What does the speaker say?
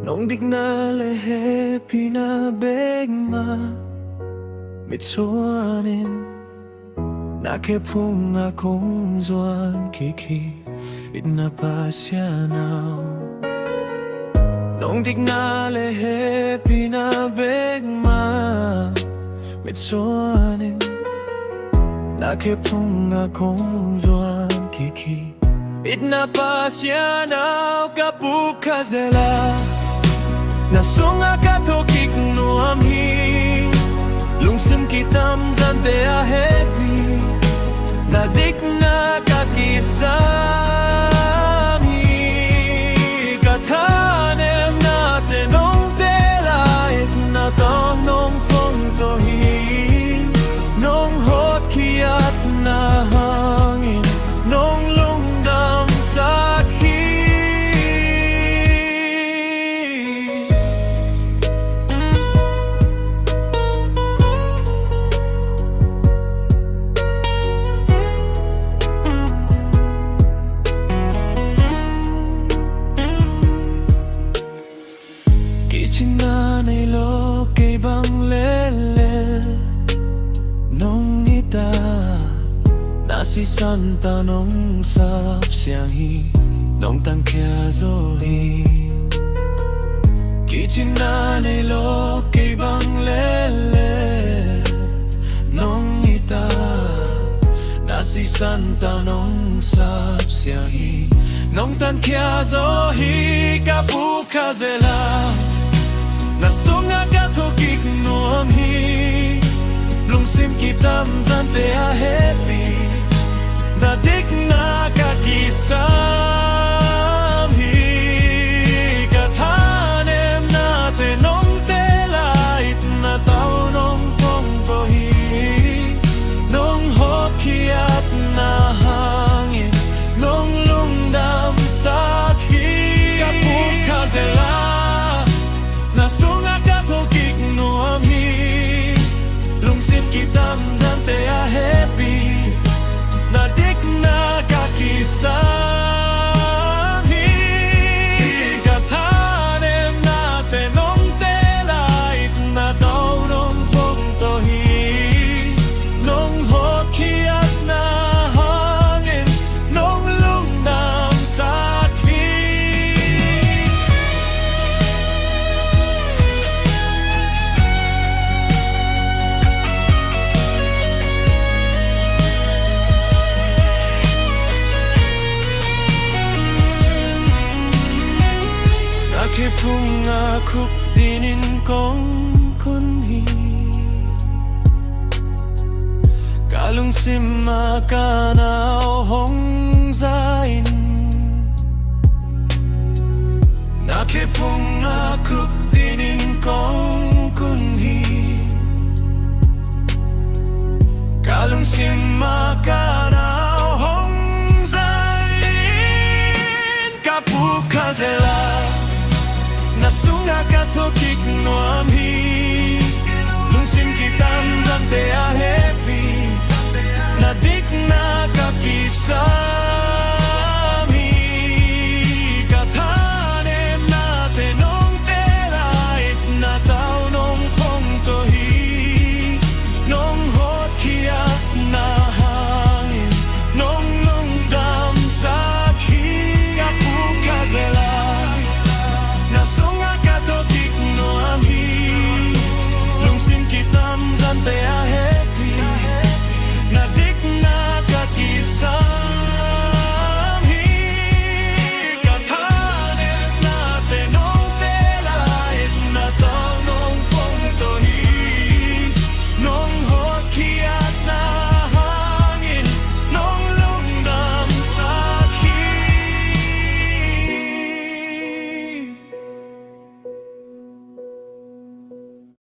Nung dignale pinabegma mitsuanin nakepung akong zuan kiki itnapasyanaw. Nung dignale pinabegma mitsuanin nakepung akong zuan kiki itnapasyanaw kapukazela. Nasunga katokik no amhi lungsim kitam zante ahepi nadik na kakisami katanem natin nong delait na tong nong phong tohi nong hot kiat na hangin nong lungdam sakhi. Chinanay lo kay bang lele nung ita nasi santa nung sapsianghi nung tangkyazohi. Chinanay lo kay bang lele nung ita nasi santa nung sapsianghi nung tangkyazohi kapukazela. Nasunga katokik no amhi lungsim kitam zante ahepi nadik na kakisamhi katanem natin nong delait na tao nong phong tohi nong hot kiat na hangin nong lungdam sakhi kapukazela. Nasunga katokik no amhi lungsim kitam zante ahepi nadik na kakisami katanem natin nong delait na daw nong phong tohi nong hot kiat na hangin nong lungdam sakhi. Nakipung akuk dinin kong kunhi kalungsim makanaw hong zain. Nakipung akuk dinin kong kunhi kalungsim makanaw hong zain kapukazela. Nasunga katokik no amhi lungsim kitam zante ahepi nadik na kakisami